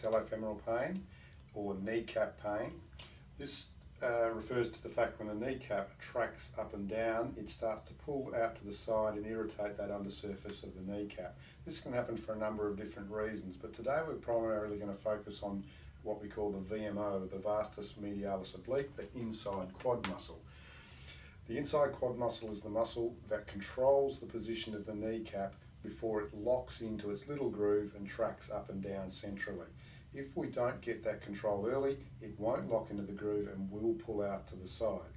patello-femoral pain or kneecap pain. This refers to the fact when the kneecap tracks up and down, it starts to pull out to the side and irritate that undersurface of the kneecap. This can happen for a number of different reasons, but today we're primarily going to focus on what we call the VMO, the vastus medialis oblique, the inside quad muscle. The inside quad muscle is the muscle that controls the position of the kneecap before it locks into its little groove and tracks up and down centrally. If we don't get that control early, it won't lock into the groove and will pull out to the side.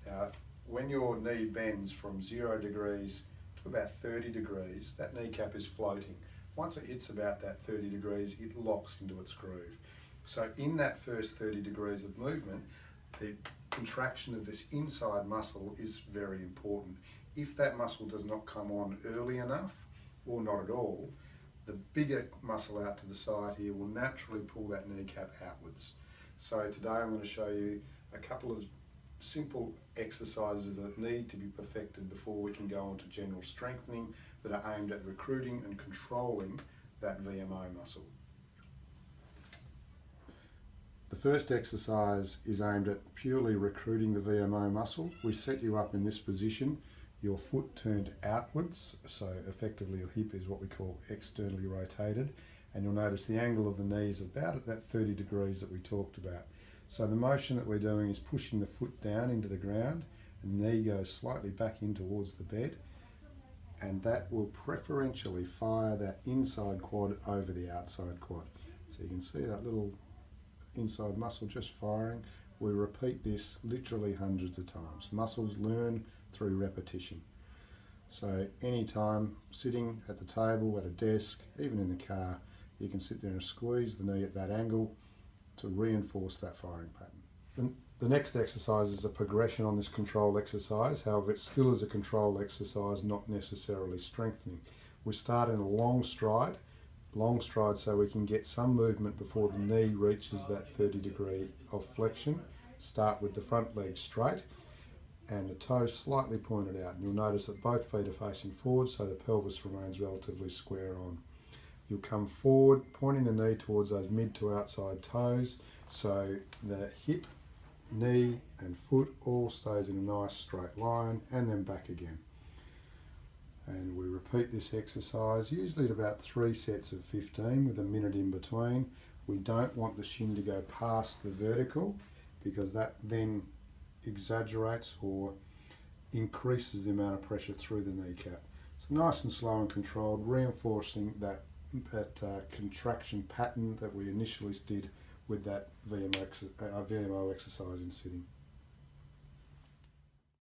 Now, when your knee bends from 0 degrees to about 30 degrees, that kneecap is floating. Once it hits about that 30 degrees, it locks into its groove. So in that first 30 degrees of movement, the contraction of this inside muscle is very important. If that muscle does not come on early enough, or not at all, the bigger muscle out to the side here will naturally pull that kneecap outwards. So today I'm going to show you a couple of simple exercises that need to be perfected before we can go on to general strengthening that are aimed at recruiting and controlling that VMO muscle. The first exercise is aimed at purely recruiting the VMO muscle. We set you up in this position, your foot turned outwards, so effectively your hip is what we call externally rotated, and you'll notice the angle of the knee is about at that 30 degrees that we talked about. So the motion that we're doing is pushing the foot down into the ground, and the knee goes slightly back in towards the bed, and that will preferentially fire that inside quad over the outside quad. So you can see that little inside muscle just firing. We repeat this literally hundreds of times. Muscles learn through repetition. So anytime sitting at the table, at a desk, even in the car, you can sit there and squeeze the knee at that angle to reinforce that firing pattern. The next exercise is a progression on this control exercise. However, it still is a control exercise, not necessarily strengthening. We start in a long stride so we can get some movement before the knee reaches that 30 degree of flexion. Start with the front leg straight and the toes slightly pointed out, and you'll notice that both feet are facing forward so the pelvis remains relatively square on. You'll come forward, pointing the knee towards those mid to outside toes, so the hip, knee and foot all stays in a nice straight line, and then back again. And we repeat this exercise, usually at about 3 sets of 15 with a minute in between. We don't want the shin to go past the vertical because that then exaggerates or increases the amount of pressure through the kneecap. So nice and slow and controlled, reinforcing that contraction pattern that we initially did with that VMO exercise in sitting.